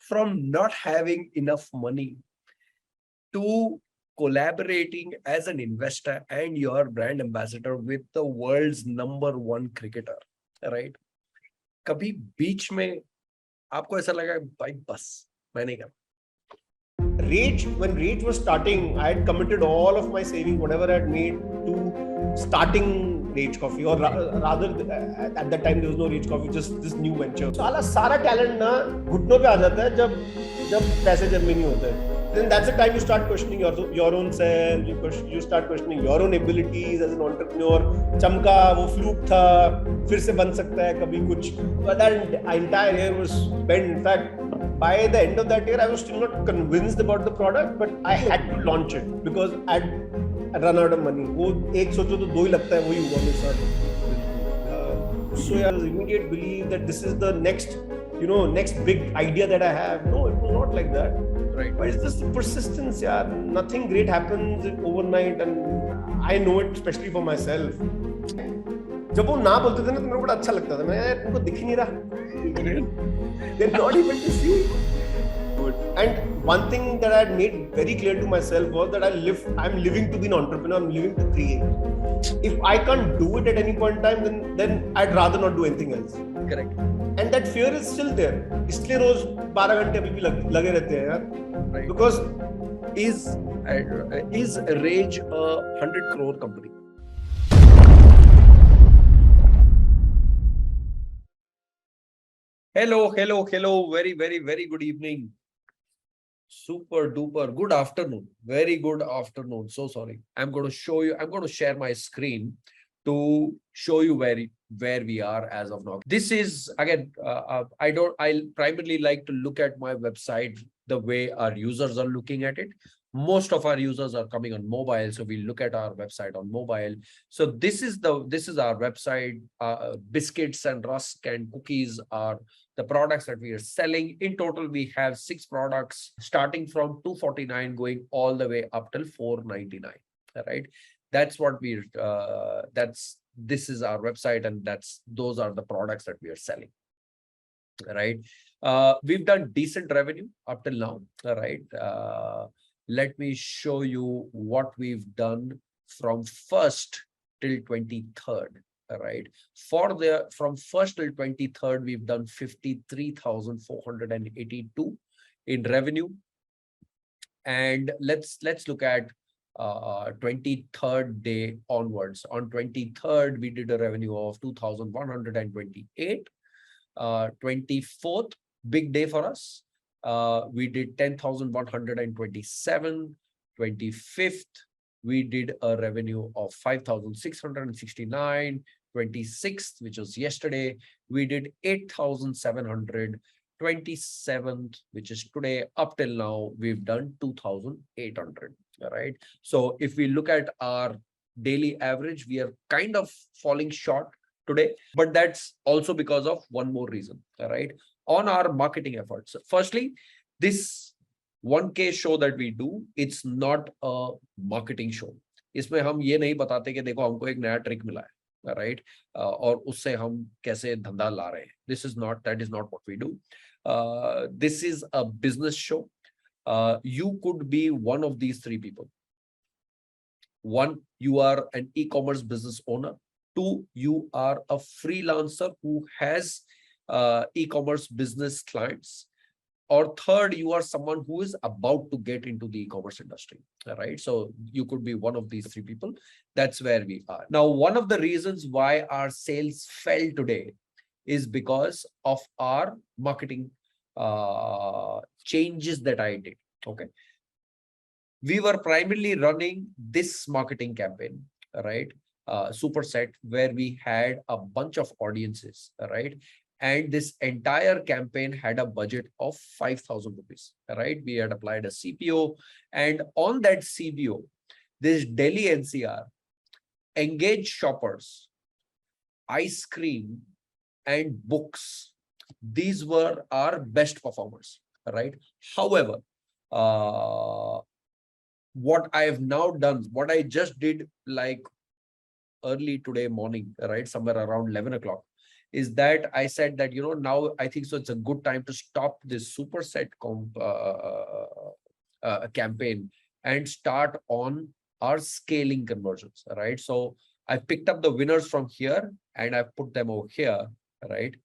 from not having enough money to collaborating as an investor and your brand ambassador with the world's #1 cricketer, right? कभी बीच में आपको ऐसा लगा भाई बस मैं नहीं कर When Rage was starting, I had committed all of my savings, whatever I had made, to starting Rage Coffee, or rather, at that time there was no Rage Coffee, just this new venture. सारा talent ना घुटनों पे आ जाता है जब पैसे जब में नहीं होते हैं. Then that's the time you start questioning your own self. You start questioning your own abilities as an entrepreneur. चमका वो fluke था, फिर से बन सकता है कभी कुछ. But that entire year was spent. In fact, by the end of that year, I was still not convinced about the product, but I had to launch it because I'd run out of money. वो एक सोचो तो दो ही लगता है, वही हुआ मेरे साथ. So I was immediate belief that this is the next big idea that I have. No, it was not like that. Right. But it's just persistence, yeah. Nothing great happens overnight, and I know it, especially for myself. जब वो ना बोलते थे ना तो मेरे को बड़ा अच्छा लगता था. मैं यार उनको दिख ही नहीं रहा. They're not able to see. And one thing that I had made very clear to myself was that I'm living to be an entrepreneur. I'm living to create. If I can't do it at any point in time, then I'd rather not do anything else. Correct. And that fear is still there. इसलिए रोज 12 घंटे अभी भी लगे रहते हैं यार. Right. Because is Rage a 100 crore company? Hello. Very, very, very good evening. Super duper. Good afternoon. Very good afternoon. So sorry. I'm going to share my screen to show you where we are as of now. This is again, I primarily like to look at my website the way our users are looking at it. Most of our users are coming on mobile, so we look at our website on mobile. So this is our website. Biscuits and rusk and cookies are the products that we are selling. In total, we have 6 products starting from $249 going all the way up till $499. Right? That's what this is our website, and those are the products that we are selling. Right? We've done decent revenue up till now. Right? Let me show you what we've done from 1st till 23rd. Right? From 1st till 23rd, we've done 53,482 in revenue. And let's look at 23rd day onwards. On 23rd, we did a revenue of 2,128. 24th, big day for us. We did 10,127. 25th, we did a revenue of 5,669. 26th, which was yesterday, we did 8,700. 27th, which is today, up till now, we've done 2,800. Right? So if we look at our daily average, we are kind of falling short today, but that's also because of one more reason. Right? On our marketing efforts. Firstly, this 1K show that we do, it's not a marketing show. इसमें हम ये नहीं बताते कि देखो हमको एक नया ट्रिक मिला है, right? और उससे हम कैसे धंधा ला रहे हैं. That is not what we do. This is a business show. You could be one of these 3 people. 1, you are an e-commerce business owner. 2, you are a freelancer who has e-commerce business clients. Or 3rd, you are someone who is about to get into the e-commerce industry, right? So you could be one of these 3 people. That's where we are. Now, one of the reasons why our sales fell today is because of our marketing changes that I did. Okay. We were primarily running this marketing campaign, right? Superset, where we had a bunch of audiences, right? And this entire campaign had a budget of 5,000 rupees, right? We had applied a CPO, and on that CPO, this Delhi NCR engaged shoppers, ice cream, and books. These were our best performers, right? However, what I have now done, what I just did like early today morning, right? Somewhere around 11 o'clock, is that I said that, now I think so it's a good time to stop this superset campaign and start on our scaling conversions, right? So I picked up the winners from here and I put them over here, right?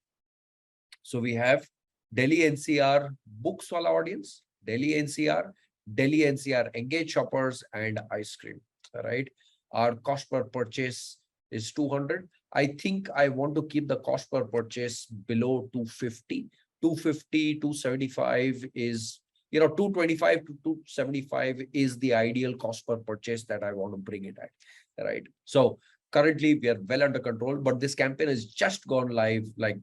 So we have Delhi NCR books wala audience, Delhi NCR engaged shoppers, and ice cream, right? Our cost per purchase is 200. I think I want to keep the cost per purchase below 250. 250, 275 is, 225 to 275 is the ideal cost per purchase that I want to bring it at, right? So currently we are well under control, but this campaign has just gone live, like,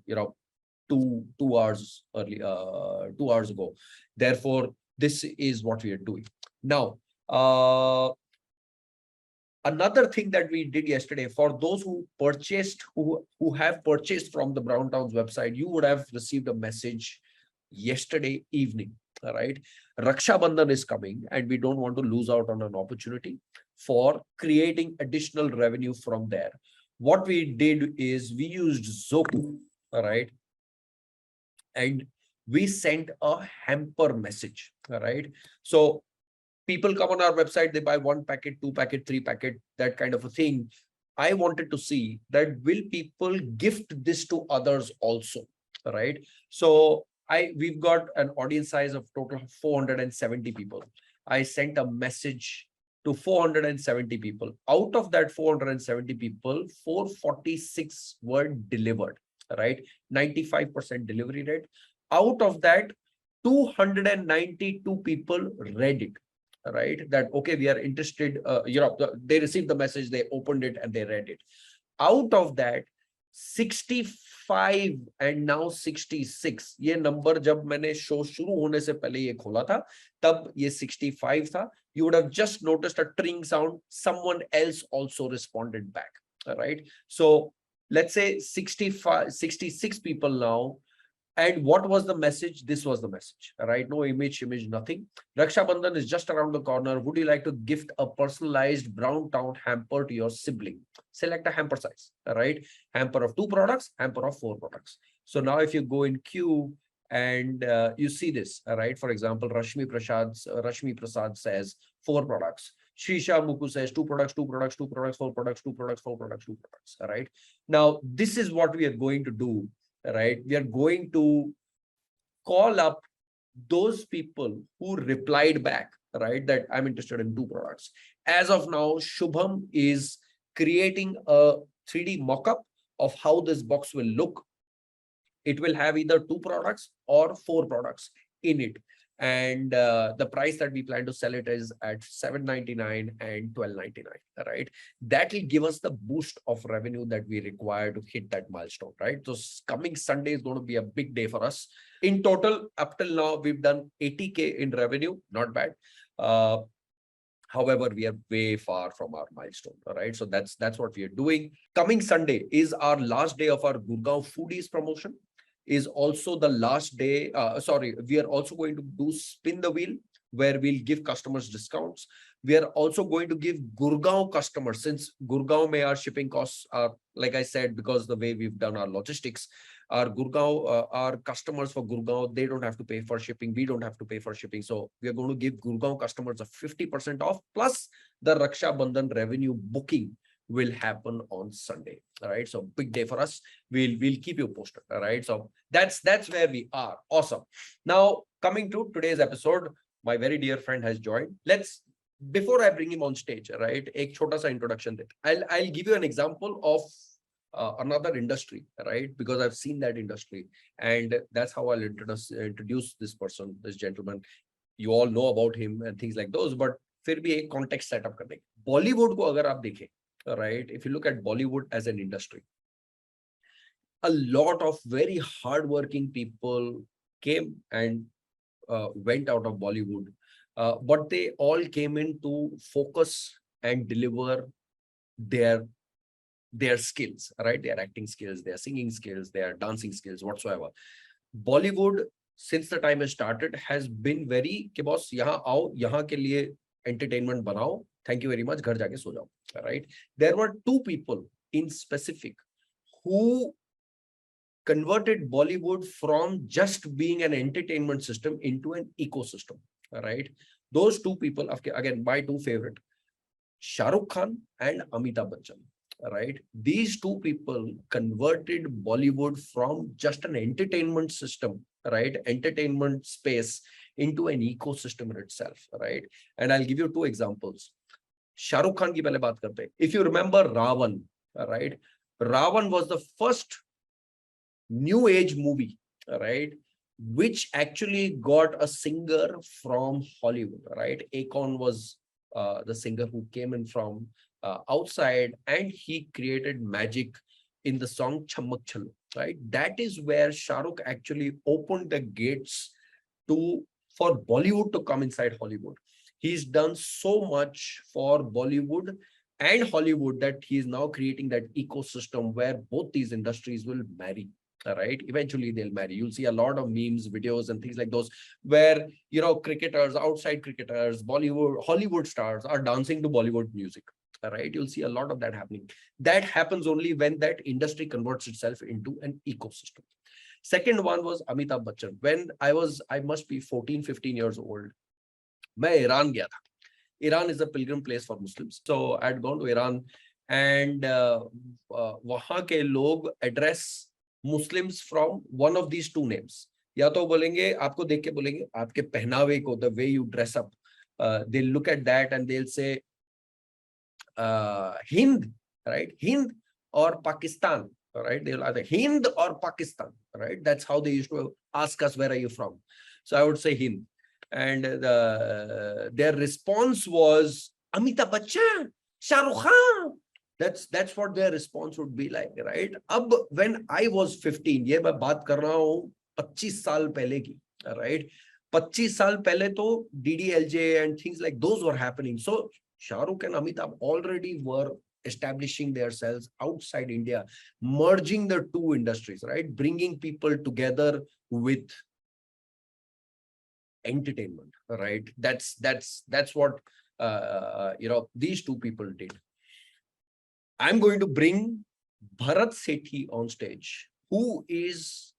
2 hours early, 2 hours ago. Therefore, this is what we are doing now. Another thing that we did yesterday, for those who purchased, who have purchased from the Brown Town's website, you would have received a message yesterday evening. All right, Raksha Bandhan is coming, and we don't want to lose out on an opportunity for creating additional revenue from there. What we did is we used Zoko, all right, and we sent a hamper message. All right, so people come on our website, they buy 1 packet, 2 packet, 3 packet, that kind of a thing. I wanted to see that will people gift this to others also, right? So we've got an audience size of total 470 people. I sent a message to 470 people. Out of that 470 people, 446 were delivered, right? 95% delivery rate. Out of that, 292 people read it, right? That, okay, we are interested, they received the message, they opened it and they read it. Out of that, 65 and now 66, ये number जब मैंने show शुरू होने से पहले ये खोला था, तब ये 65 था. You would have just noticed a tring sound. Someone else also responded back, all right? So let's say 65, 66 people now. And what was the message? This was the message, right? No image, nothing. Raksha Bandhan is just around the corner. Would you like to gift a personalized Brown Town hamper to your sibling? Select a hamper size, right? Hamper of 2 products, hamper of 4 products. So now if you go in queue and you see this, right? For example, Rashmi Prasad says 4 products. Shisha Muku says 2 products, 2 products, 2 products, 4 products, 2 products, 4 products, 2 products, all right? Now, this is what we are going to do. Right, we are going to call up those people who replied back, right, that I'm interested in 2 products. As of now, Shubham is creating a 3D mock-up of how this box will look. It will have either 2 products or 4 products in it. And the price that we plan to sell it is at $7.99 and $12.99, right? That will give us the boost of revenue that we require to hit that milestone, right? So coming Sunday is going to be a big day for us. In total, up till now, we've done 80K in revenue, not bad. However, we are way far from our milestone, all right? So that's what we are doing. Coming Sunday is our last day of our Gurgaon Foodies promotion. Is also the last day. We are also going to do spin the wheel, where we'll give customers discounts. We are also going to give Gurgaon customers, since Gurgaon may our shipping costs are, like I said, because the way we've done our logistics, our Gurgaon, our customers for Gurgaon, they don't have to pay for shipping. We don't have to pay for shipping. So we are going to give Gurgaon customers a 50% off, plus the Raksha Bandhan revenue booking will happen on Sunday. All right, so big day for us. We'll keep you posted. All right, so that's where we are. Awesome. Now coming to today's episode, my very dear friend has joined. Before I bring him on stage, right, ek chota sa introduction that I'll give you an example of another industry, right? Because I've seen that industry, and that's how I'll introduce this person, this gentleman. You all know about him and things like those, but फिर भी एक context setup करने. Bollywood को अगर आप देखें, right, if you look at Bollywood as an industry, a lot of very hardworking people came and went out of Bollywood, but they all came in to focus and deliver their skills, right? Their acting skills, their singing skills, their dancing skills, whatsoever. Bollywood, since the time has started, has been very कि boss यहाँ आओ, यहाँ के लिए entertainment बनाओ, thank you very much, घर जाके सो जाओ, right? There were 2 people in specific who converted Bollywood from just being an entertainment system into an ecosystem. Right? Those two people, again, my two favorite, Shah Rukh Khan and Amitabh Bachchan. Right? These two people converted Bollywood from just an entertainment system, right? Entertainment space into an ecosystem in itself, right? And I'll give you two examples. Shah Rukh Khan ki pehle baat karte hain. If you remember Ravan, right? Ravan was the first new age movie, right? Which actually got a singer from Hollywood, right? Akon was the singer who came in from outside, and he created magic in the song Chammak Chalo, right? That is where Shah Rukh actually opened the gates for Bollywood to come inside Hollywood. He's done so much for Bollywood and Hollywood that he is now creating that ecosystem where both these industries will marry. Right, eventually they'll marry. You'll see a lot of memes, videos and things like those where, you know, cricketers, outside cricketers, Bollywood, Hollywood stars are dancing to Bollywood music. Right, you'll see a lot of that happening. That happens only when that industry converts itself into an ecosystem. Second one was Amitabh Bachchan. When I must be 14-15 years old, मैं Iran गया था. Iran is a pilgrim place for Muslims. So I had gone to Iran, and वहाँ के लोग address Muslims from one of these two names. या तो बोलेंगे, आपको देख के बोलेंगे, आपके पहनावे को, the way you dress up, they'll look at that and they'll say Hind, right? Hind or Pakistan, right? They'll either Hind or Pakistan, right? That's how they used to ask us, where are you from? So I would say Hind. And their response was Amitabh Bachchan, Shah Rukh Khan. That's what their response would be like, right? Ab, when I was 15, ये मैं बात कर रहा हूँ 25 साल पहले की, right? 25 साल पहले तो DDLJ and things like those were happening. So Shah Rukh and Amitabh already were establishing themselves outside India, merging the two industries, right? Bringing people together with entertainment, right? That's what you know, these two people did. I'm going to bring Bharat Sethi on stage, who is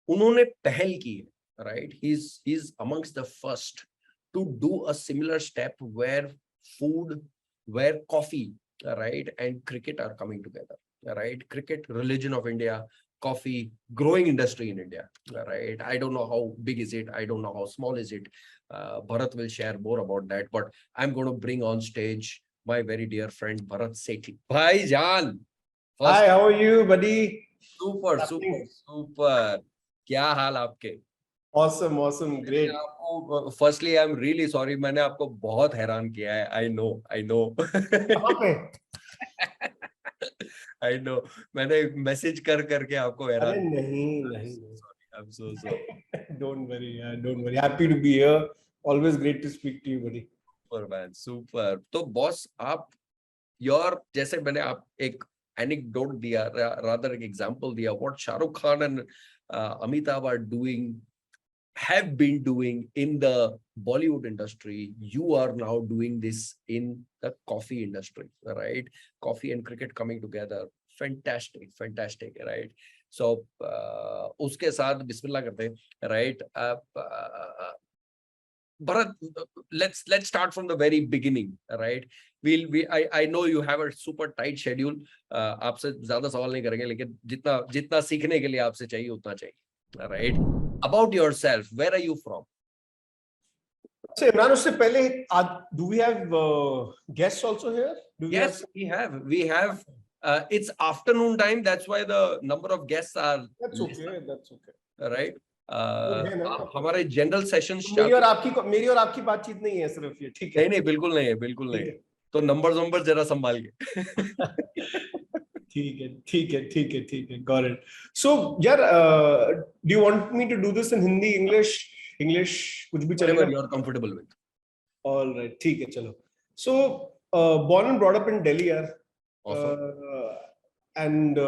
unhone pehal ki, right? He's amongst the first to do a similar step where food, where coffee, right, and cricket are coming together, right? Cricket, religion of India, coffee, growing industry in India, right? I don't know how big is it. I don't know how small is it. Bharat will share more about that, but I'm going to bring on stage my very dear friend Bharat Sethi. Bhai Jan. Hi, how are you, buddy? Super. क्या हाल आपके? Awesome, great. Firstly, I'm really sorry. मैंने आपको बहुत हैरान किया है. I know. कहाँ पे? I know. मैंने मैसेज करके आपको हैरान. अरे नहीं. I'm so sorry. Don't worry. Happy to be here. Always great to speak to you, buddy. Super man, super. तो बॉस आप जैसे मैंने आप एक anecdote दिया, rather एक example दिया, what Shah Rukh Khan and Amitabh are doing, have been doing in the Bollywood industry, you are now doing this in the coffee industry, right? Coffee and cricket coming together. Fantastic, right? So उसके साथ बिस्मिल्लाह करते हैं, right? Bharat, let's start from the very beginning, right? I know you have a super tight schedule. आपसे ज़्यादा सवाल नहीं करेंगे, लेकिन जितना सीखने के लिए आपसे चाहिए उतना चाहिए, right? About yourself, where are you from? So Imran, उससे पहले, do we have guests also here? Yes, we have. It's afternoon time. That's why the number of guests are. That's okay. Right. हमारे general sessions मेरी और आपकी बातचीत नहीं है सिर्फ ये, ठीक है? नहीं, बिल्कुल नहीं. तो नंबर जरा संभाल के. ठीक है. Got it. So यार, do you want me to do this in Hindi, English कुछ भी चलेगा? Whatever you are comfortable with. All right, ठीक है, चलो. So born and brought up in Delhi, yaar. Awesome. And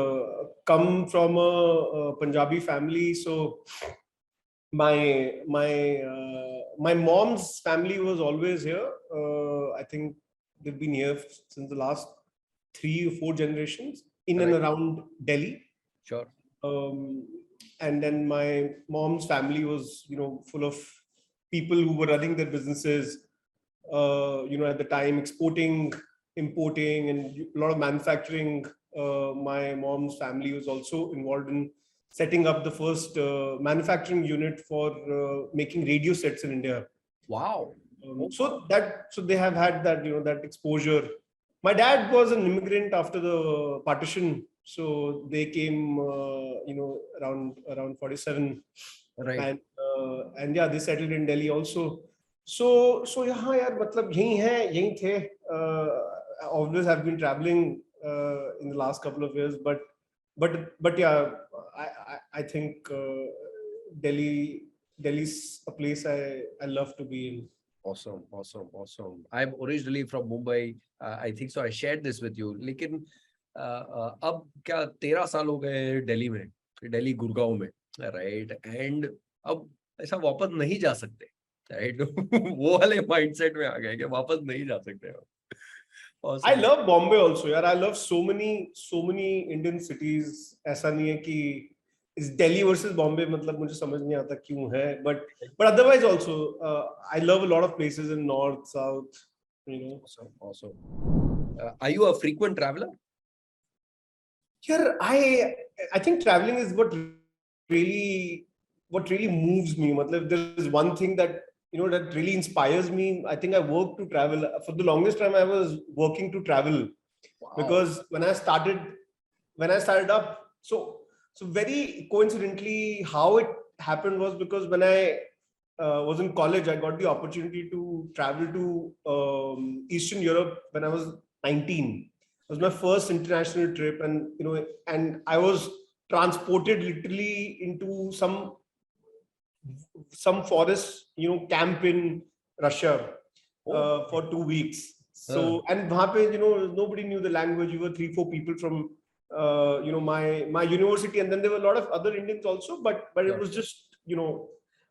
come from a Punjabi family. So my mom's family was always here. I think they've been here since the last 3 or 4 generations in and around Delhi. Sure. Um, and then my mom's family was, full of people who were running their businesses, at the time, exporting, importing, and a lot of manufacturing. My mom's family was also involved in setting up the first manufacturing unit for making radio sets in India. Wow. So they have had that, that exposure. My dad was an immigrant after the partition, so they came, around 47, Right. and yeah, they settled in Delhi also. So यहाँ यार मतलब यही है, यही थे. I always have been traveling in the last couple of years, but yeah, I think Delhi's a place I love to be in. Awesome, awesome, awesome. I'm originally from Mumbai. I think so. I shared this with you. लेकिन अब क्या 13 साल हो गए दिल्ली में, दिल्ली गुड़गांव में, right? And अब ऐसा वापस नहीं जा सकते, राइट? वो वाले माइंडसेट में आ गए कि वापस नहीं जा सकते. I love Bombay also, यार. I love so many Indian cities. ऐसा नहीं है कि is Delhi versus Bombay, मतलब मुझे समझ नहीं आता क्यों है, but otherwise also I love a lot of places in north, south, Awesome. Are you a frequent traveler? Yeah, I think traveling is what really moves me. Matlab, there is one thing that that really inspires me. I think I work to travel. For the longest time, I was working to travel. Wow. Because when I started up, so very coincidentally, how it happened was because when I was in college, I got the opportunity to travel to Eastern Europe when I was 19. It was my first international trip, and I was transported literally into some forest, camp in Russia for 2 weeks. So and वहाँ पे, nobody knew the language. We were 3-4 people from my university, and then there were a lot of other Indians also, but it was just,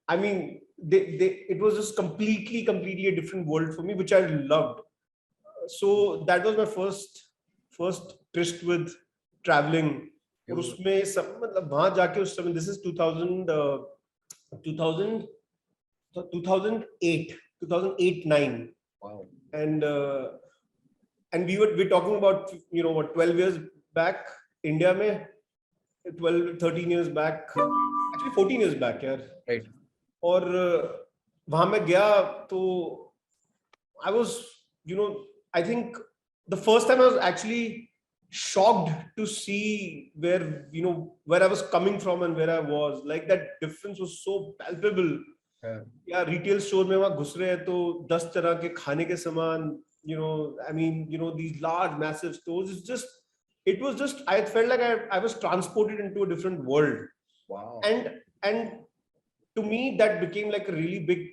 I mean, it was just completely a different world for me, which I loved. So that was my first tryst with traveling. और उसमें सब मतलब वहाँ जाके उस समय, this is 2008-9. Wow. And we're talking about 12 years back, India में 12-13 years back, actually 14 years back, यार. Right. और वहाँ मैं गया तो I was, I think the first time I was actually shocked to see where I was coming from and where I was. Like, that difference was so palpable. Yeah, retail store में वहाँ घुस रहे हैं तो 10 तरह के खाने के सामान, I mean, these large massive stores. It was just I felt like I was transported into a different world. Wow. And to me that became like a really big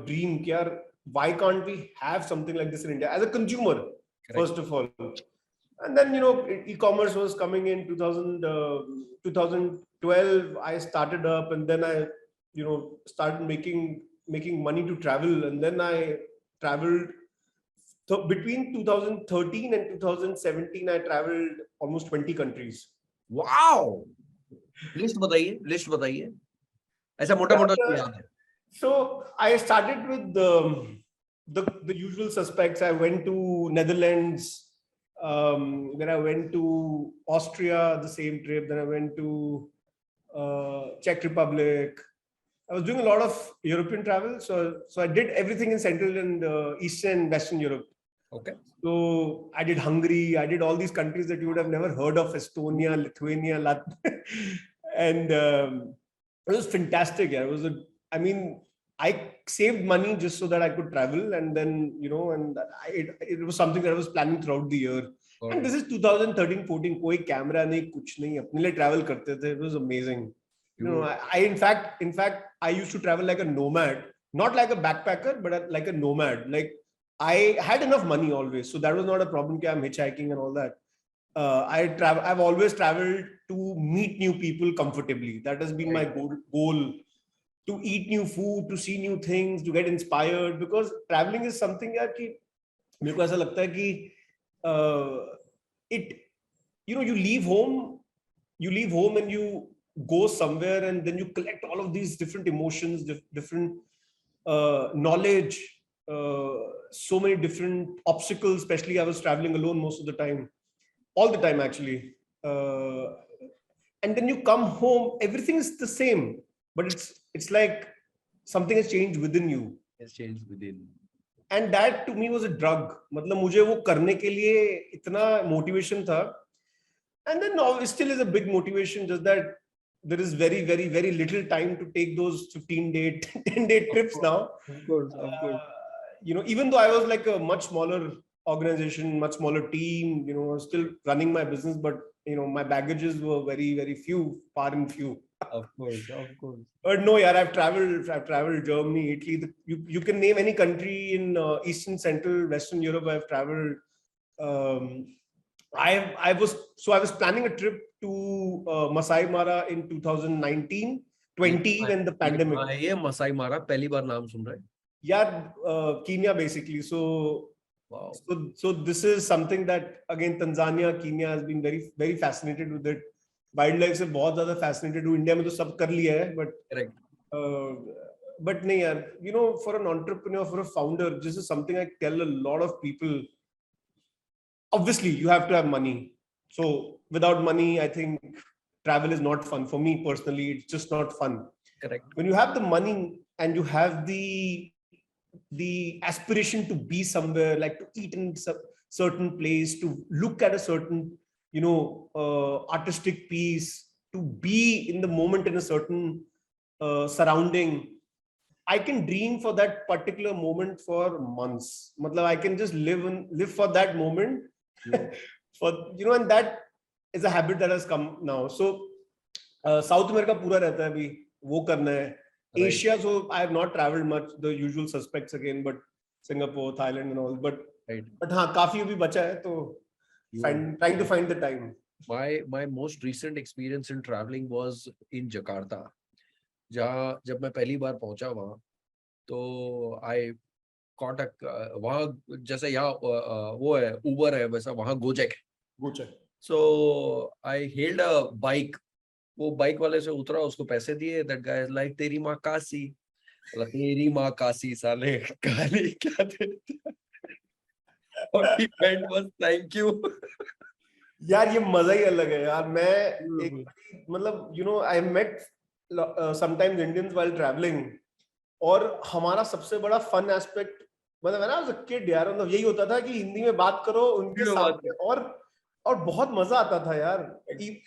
dream. Yaar, why can't we have something like this in India as a consumer? Correct. First of all. And then, e-commerce was coming in 2012. I started up, and then I, started making money to travel. And then I traveled. So between 2013 and 2017, I traveled almost 20 countries. Wow! List बताइए. ऐसा मोटा याद है. So I started with the usual suspects. I went to Netherlands. Then I went to Austria, the same trip. Then I went to Czech Republic. I was doing a lot of European travel. So I did everything in Central and Eastern and Western Europe. Okay. So I did Hungary. I did all these countries that you would have never heard of: Estonia, Lithuania, Latvia. And it was fantastic. Yeah. I saved money just so that I could travel, and then it was something that I was planning throughout the year. Okay. And this is 2013-14. कोई camera नहीं, कुछ नहीं, अपने लिए travel करते थे. It was amazing. I in fact I used to travel like a nomad, not like a backpacker, but like a nomad. Like, I had enough money always, so that was not a problem. I'm hitchhiking and all that. I've always traveled to meet new people comfortably. That has been my goal. To eat new food, to see new things, to get inspired. Because traveling is something यार कि मेरे को ऐसा लगता है कि you leave home you leave home and you go somewhere, and then you collect all of these different emotions, different knowledge, so many different obstacles. Especially I was traveling alone most of the time, all the time actually. And then you come home, everything is the same, but it's like something has changed within you. Has changed within. And that to me was a drug. मतलब मुझे वो करने के लिए इतना motivation था. And then now it still is a big motivation, just that there is very, very, very little time to take those 15-day, 10-day trips now. Of course, of course. You know, even though I was like a much smaller organization, much smaller team, you know, still running my business, but you know, my baggages were very, very few, far and few. Of course, of course. But no, yeah, I've traveled Germany, Italy. You can name any country in Eastern, Central, Western Europe. I've traveled. I was planning a trip to Masai Mara in 2019, 20 when the pandemic. ये Masai Mara पहली बार नाम सुन रहा है. Yeah, Kenya basically. So, wow. So this is something that again Tanzania, Kenya has been very, very fascinated with it. Wildlife से बहुत ज़्यादा fascinated हूँ. India में तो सब कर लिया है, but correct. But नहीं यार, you know, for an entrepreneur, for a founder, this is something I tell a lot of people. Obviously, you have to have money. So without money, I think travel is not fun. For me personally, it's just not fun. Correct. When you have the money and you have the aspiration to be somewhere, like to eat in a certain place, to look at a certain, you know, artistic piece, to be in the moment in a certain surrounding, I can dream for that particular moment for months. Matlab, I can just live for that moment. For, you know, and that is a habit that has come now. So South America pura rehta hai abhi, wo karna hai. Right. Asia, so I have not traveled much, the usual suspects again, but Singapore, Thailand and all. But right. But हाँ, काफी अभी बचा है, तो trying to find the time. My most recent experience in traveling was in Jakarta. जहाँ जब मैं पहली बार पहुंचा वहाँ, तो I caught a वहाँ जैसे यहाँ वो है Uber है, वैसा वहाँ Gojek. So I hailed a bike. वो बाइक वाले से उतरा, उसको पैसे दिए. That guy is like, तेरी माँ काशी. तेरी माँ काशी साले गाली क्या देता. What he meant was thank you. यार ये मजा ही अलग है यार. मैं एक मतलब, you know, I met sometimes Indians while traveling, और हमारा सबसे बड़ा fun aspect, मतलब when I was a kid यार, मतलब यही होता था कि हिंदी में बात करो उनके साथ, और बहुत मजा आता था यार.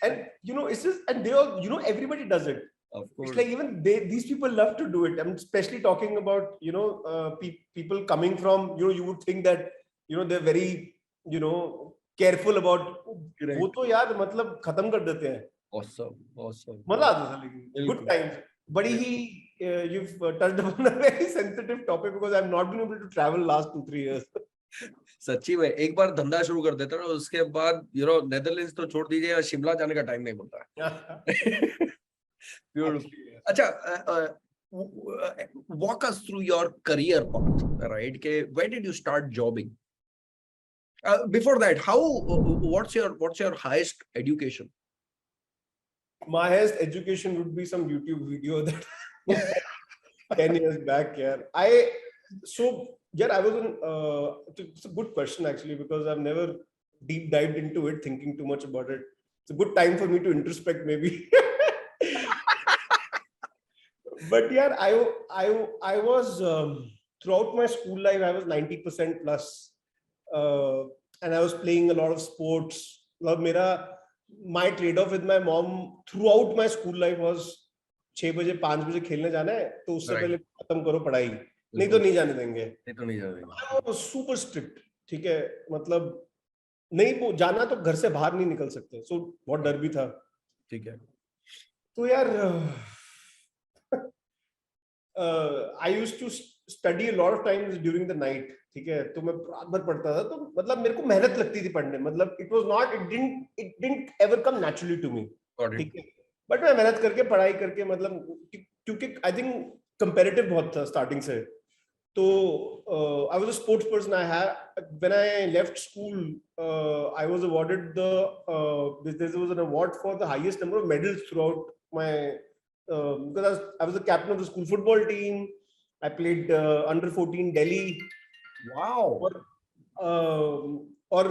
And you know, it's just, and they all, you know, everybody does it. Of course. It's like even these people love to do it. I'm especially talking about, you know, people coming from, you know, you would think that, you know, they're very, you know, careful about. वो तो यार मतलब खत्म कर देते हैं. Awesome. मजा आता था लेकिन. Good times. Badi hi, you've touched upon a very sensitive topic because I've not been able to travel last 2-3 years. सच्ची में एक बार धंधा शुरू कर देता ना, उसके बाद यू नो नेदरलैंड्स तो छोड़ दीजिए, शिमला जाने का टाइम नहीं मिलता. ब्यूटीफुल. अच्छा, walk us through your career path, right? Okay, when did you start jobbing? Before that, what's your highest education? My highest education would be some YouTube video that 10 years back. Yeah, I was in. It's a good question actually, because I've never deep dived into it, thinking too much about it. It's a good time for me to introspect, maybe. But yeah, I was throughout my school life, I was 90% plus, and I was playing a lot of sports. My trade-off with my mom throughout my school life was 6 बजे 5 बजे खेलने जाना है, तो उससे पहले खत्म करो पढ़ाई, नहीं तो नहीं जाने देंगे. I was super strict. ठीक है, मतलब नहीं जाना तो घर से बाहर नहीं निकल सकते. So बहुत डर भी था. ठीक है. तो यार I used to study a lot of times during the night. ठीक है, तो मैं रात भर पढ़ता था, तो मतलब मेरे को मेहनत लगती थी पढ़ने. मतलब it didn't ever come naturally to me. ठीक है, बट मैं मेहनत करके पढ़ाई करके, मतलब क्योंकि I think comparative बहुत था starting से. So I was a sports person. When I left school, I was awarded there was an award for the highest number of medals throughout my because I was the captain of the school football team. I played under 14 Delhi. Wow. Or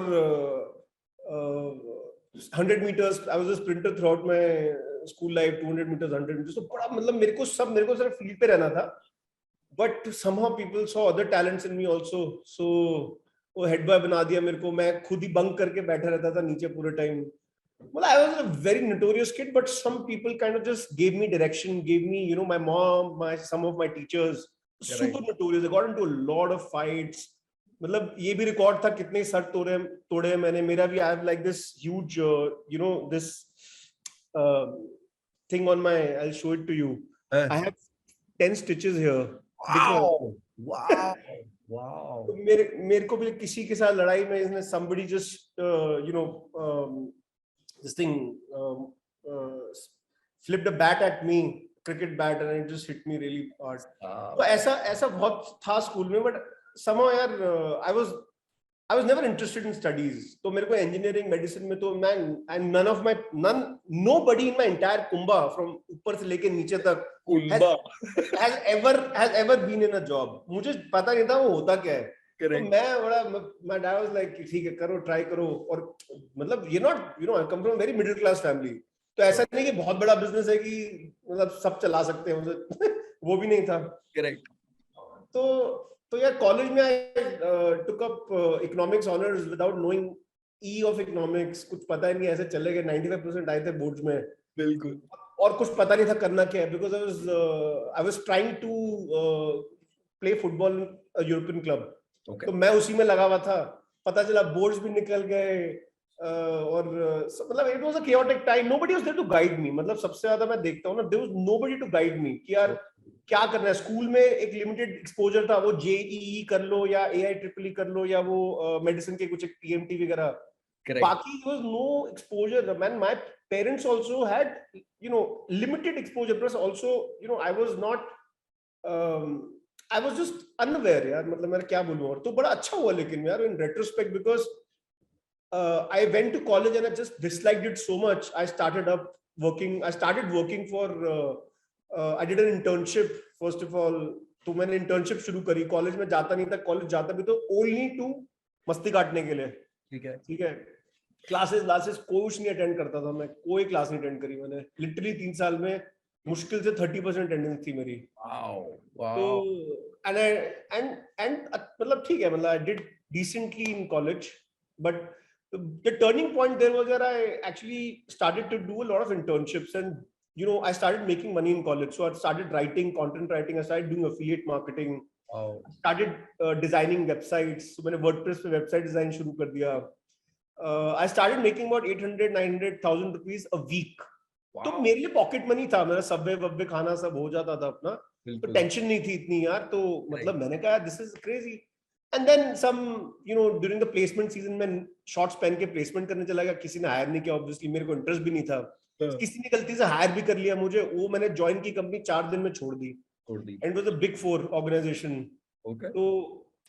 100 meters. I was a sprinter throughout my school life. 200 meters, 100 meters. So बड़ा मतलब मेरे को सिर्फ field पे रहना था. But somehow people saw other talents in me also. So वो head boy बना दिया मेरे को. मैं खुद ही बंक करके बैठा रहता था नीचे पूरे time. Well, I was a very notorious kid, but some people kind of just gave me direction, gave me, you know, my mom, some of my teachers, super notorious. I got into a lot of fights. मतलब ये भी record था कितने sir तोड़े मैंने. मेरा भी I have like this huge you know this thing on my, I'll show it to you. I have 10 stitches here. Wow. Wow. Wow. मेरे को भी किसी के साथ लड़ाई में इसने somebody just you know this thing flipped a bat at me, cricket bat, and it just hit me really hard. तो ऐसा बहुत था स्कूल में. But somehow यार I was never interested in studies. तो मेरे को engineering, medicine में तो मैं, and nobody in my entire Kumbha from ऊपर से लेके नीचे तक has ever been in a job. मुझे पता नहीं था वो होता क्या है. तो my dad was like ठीक है करो, try करो. और मतलब you're not, you know, I come from a very middle class family. तो ऐसा नहीं कि बहुत बड़ा business है कि मतलब सब चला सकते हैं. वो भी नहीं था. Correct. तो यार कॉलेज में I took up economics honors without knowing E of economics. कुछ पता ही नहीं, ऐसे चले गए. 95% आए थे बोर्ड्स में. बिल्कुल. और कुछ पता नहीं था करना क्या है. Because I was trying to play football in a European club. Okay. तो मैं उसी में लगा हुआ था. पता चला बोर्ड्स भी निकल गए. और मतलब it was a chaotic time. Nobody was there to guide me. मतलब सबसे ज्यादा मैं देखता हूँ ना, there was nobody to guide me कि यार क्या करना है. स्कूल में एक लिमिटेड एक्सपोजर था. वो JEE कर लो या AIEEE कर लो या वो मेडिसिन के कुछ PMT वगैरह. बाकी there was no exposure. Man, my parents also had, you know, limited exposure. Plus also, you know, I was not I was just unaware यार. मतलब मैं क्या बोलूं. और तो बड़ा अच्छा हुआ लेकिन यार in retrospect, because I went to college and I just disliked it so much. I started working for I did an internship first of all. तो मैंने internship शुरू करी. कॉलेज में जाता नहीं था. कॉलेज जाता भी तो only to मस्ती काटने के लिए. ठीक है. क्लासेस कुछ नहीं अटेंड करता था मैं. कोई क्लास नहीं अटेंड करी मैंने. लिटरली 3 साल में मुश्किल से 30% अटेंडेंस थी मेरी. तो and मतलब ठीक है. मतलब I did decently in college, but the turning point there was that I actually started to do a lot of internships, and you know, I started making money in college. So I started writing, content writing. I started doing affiliate marketing. I started designing websites. So मैंने WordPress पे website design शुरू कर दिया. I started making about 800-900,000 rupees a week. तो मेरे लिए pocket money था. मेरा सबवे खाना सब हो जाता था अपना. तो टेंशन नहीं थी इतनी यार. तो मतलब मैंने कहा this is crazy. And then some, you know, during the placement season में शॉर्ट्स पहन के प्लेसमेंट करने चला गया. किसी ने हायर नहीं किया ऑब्वियसली. मेरे को इंटरेस्ट भी नहीं था. किसी ने गलती से हायर भी कर लिया मुझे. वो मैंने ज्वाइन की कंपनी 4 दिन में छोड़ दी. And was a big 4 organization. तो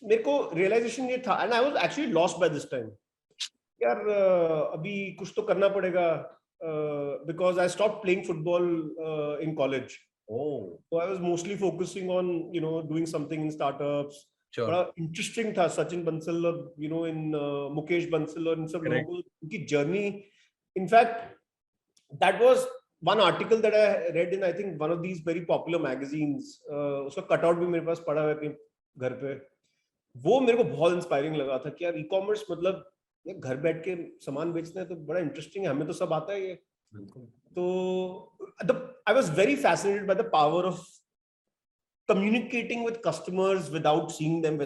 मेरे को रियलाइजेशन ये था, and I was actually lost by this time. यार अभी कुछ तो करना पड़ेगा. Because I stopped playing football in college. So I was mostly focusing on, you know, doing something in startups. बड़ा interesting था. सचिन बंसल और, you know, in Mukesh Bansal और इन सब लोगों की journey. In fact, that was one article that I read in, I think, one of these very popular magazines. उसका cutout भी मेरे पास पड़ा है अपने घर पे. वो मेरे को बहुत इंस्पायरिंग लगा था कि यार e-commerce मतलब ये घर बैठ के सामान बेचना है तो बड़ा इंटरेस्टिंग है. हमें तो सब आता है ये. तो I was very fascinated by the power of communicating with customers without seeing them,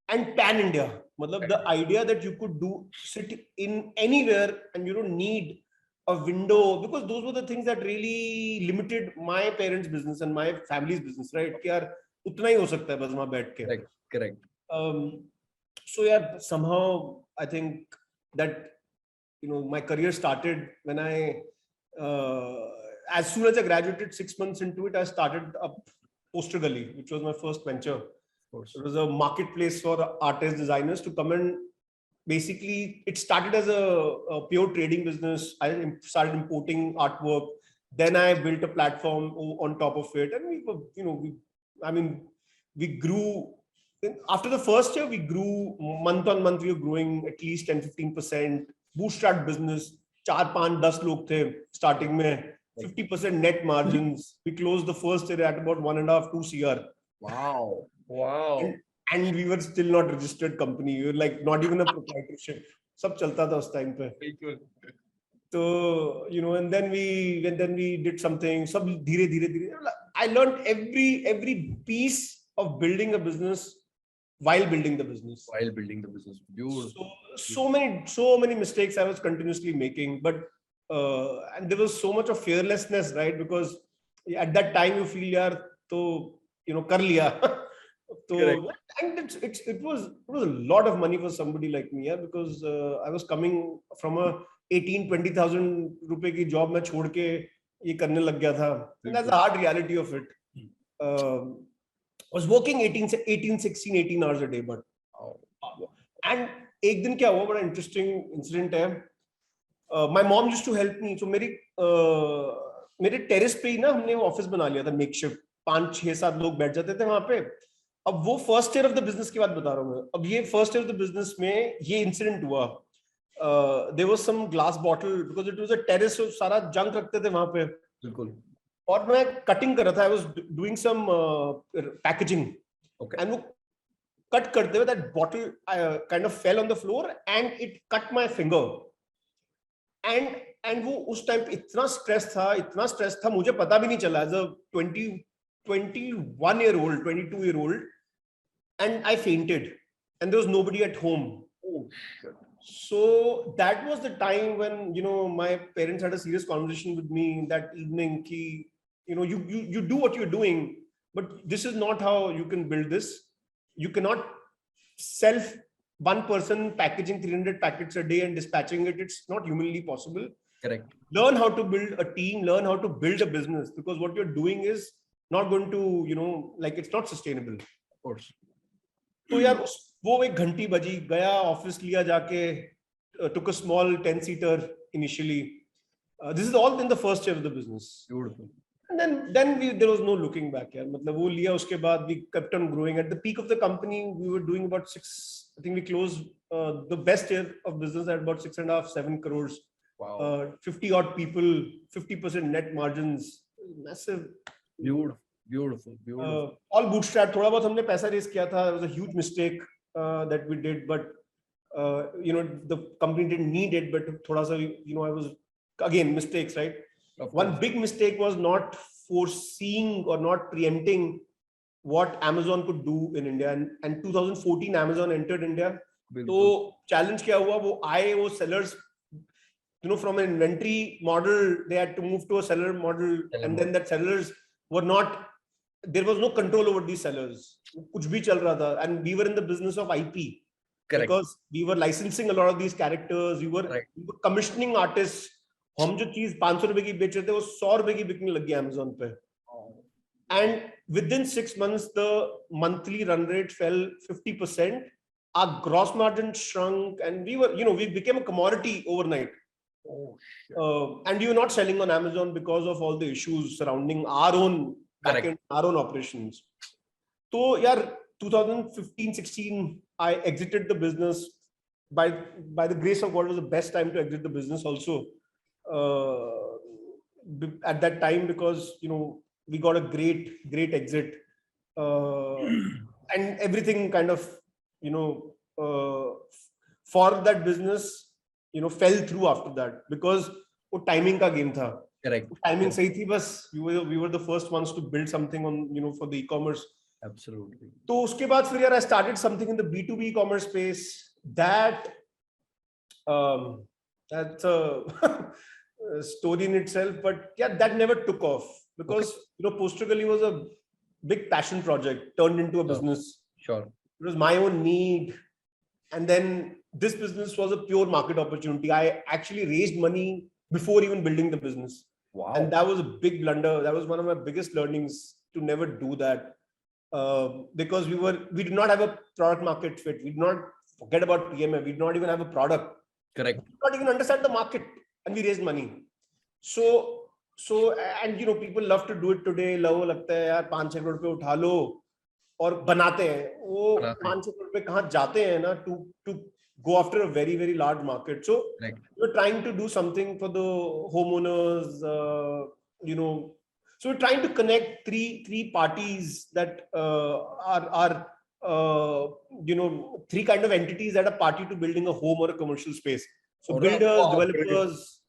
and pan India. मतलब the idea that you could sit in anywhere and you don't need a window, because those were the things that really limited my parents' business and my family's business, right? कि यार उतना ही हो सकता है बस वहाँ बैठ के. Correct. So yeah, somehow I think that, you know, my career started when I as soon as I graduated, 6 months into it, I started up Poster Gully, which was my first venture. course. It was a marketplace for artists, designers to come and basically, it started as a pure trading business. I started importing artwork. Then I built a platform on top of it. And we were, we grew. After the first year, we grew month on month. We were growing at least 10-15%. Bootstrap business. 4-5-10 log the starting mein. 50% net margins. We closed the first year at about 1.5-2 CR. Wow. Wow. And we were still not registered company. We were like not even a proprietorship. Sab chalta tha us time pe. So, and then we did something. Sab dheere. I learned every piece of building a business while building the business. Beautiful. So many mistakes I was continuously making, but and there was so much of fearlessness, right? Because at that time you feel, yaar, to kar liya. So, and it was a lot of money for somebody like me, yeah, because I was coming from a 18-20,000 रुपए की job मैं छोड़ के ये करने लग गया था. And that's the hard reality of it. I was working 18 hours a day, but and एक दिन क्या हुआ, बड़ा interesting incident है. My mom used to help me. So मेरे terrace पे ही ना हमने ऑफिस बना लिया था makeshift. 5-6-7 लोग बैठ जाते थे वहां पे. अब वो first year of the business की बात बता रहा हूँ मैं. अब ये first year of the business में ये इंसिडेंट हुआ. There was some glass bottle because it was a terrace, so सारा जंक रखते थे वहां पे. बिल्कुल. और मैं कटिंग कर रहा था. I was doing some packaging. And वो कट करते हुए that bottle kind of fell on the floor and it cut my finger. And वो उस टाइम पे इतना स्ट्रेस था मुझे पता भी नहीं चला. As a 21-year-old, 22-year-old, and I fainted, and there was nobody at home. Oh, shit. So that was the time when my parents had a serious conversation with me that evening. Ki, you do what you're doing, but this is not how you can build this. You cannot self one person packaging 300 packets a day and dispatching it. It's not humanly possible. Correct. Learn how to build a team. Learn how to build a business, because what you're doing is not going to, it's not sustainable. Of course. So यार वो एक घंटी बजी, गया office लिया जाके, took a small 10-seater initially. This is all in the first year of the business. Beautiful. And then there was no looking back. यार मतलब वो लिया उसके बाद we kept on growing. At the peak of the company, we were doing about I think we closed the best year of business at about 6.5-7 crores. Wow. 50 odd people, 50% net margins, massive. Beautiful. All bootstrap. थोड़ा बहुत हमने पैसा raise किया था. It was a huge mistake that we did, but the company didn't need it. But थोड़ा सा, I was, again, mistakes, right? One big mistake was not foreseeing or not preempting what Amazon could do in India. And 2014 Amazon entered India. So challenge क्या हुआ? वो आए, वो sellers, from an inventory model, they had to move to a seller model, and then that sellers were not. There was no control over these sellers. कुछ भी चल रहा था, and we were in the business of IP. Correct. Because we were licensing a lot of these characters. We were commissioning artists. हम जो चीज 500 रुपए की बेच रहे थे वो 100 रुपए की बिकने लग गई Amazon पे. And within 6 months, the monthly run rate fell 50%. Our gross margin shrunk, and we became a commodity overnight. And we were not selling on Amazon because of all the issues surrounding our own backend, our own operations. So, 2015-16, I exited the business. By the grace of God, it was the best time to exit the business also. At that time, because we got a great exit, and everything kind of for that business fell through after that, because वो timing का game था. Correct. Timing सही थी, बस we were the first ones to build something on for the e-commerce. Absolutely. तो उसके बाद फिर यार I started something in the B2B e-commerce space. That's a story in itself, but yeah, that never took off, because Poster Gully was a big passion project turned into a business. Sure. It was my own need, and then this business was a pure market opportunity. I actually raised money before even building the business. Wow. And that was a big blunder. That was one of my biggest learnings, to never do that. because we did not have a product market fit. We did not forget about PMF. We did not even have a product. Correct. We did not even understand the market, and we raised money. So and people love to do it today. Love लगता है यार 5-6 करोड़ पे उठा लो और बनाते हैं. वो 5-6 करोड़ पे कहाँ जाते हैं ना to go after a very, very large market. So we're trying to do something for the homeowners, so we're trying to connect three parties that are three kind of entities that are party to building a home or a commercial space. So builders, developers,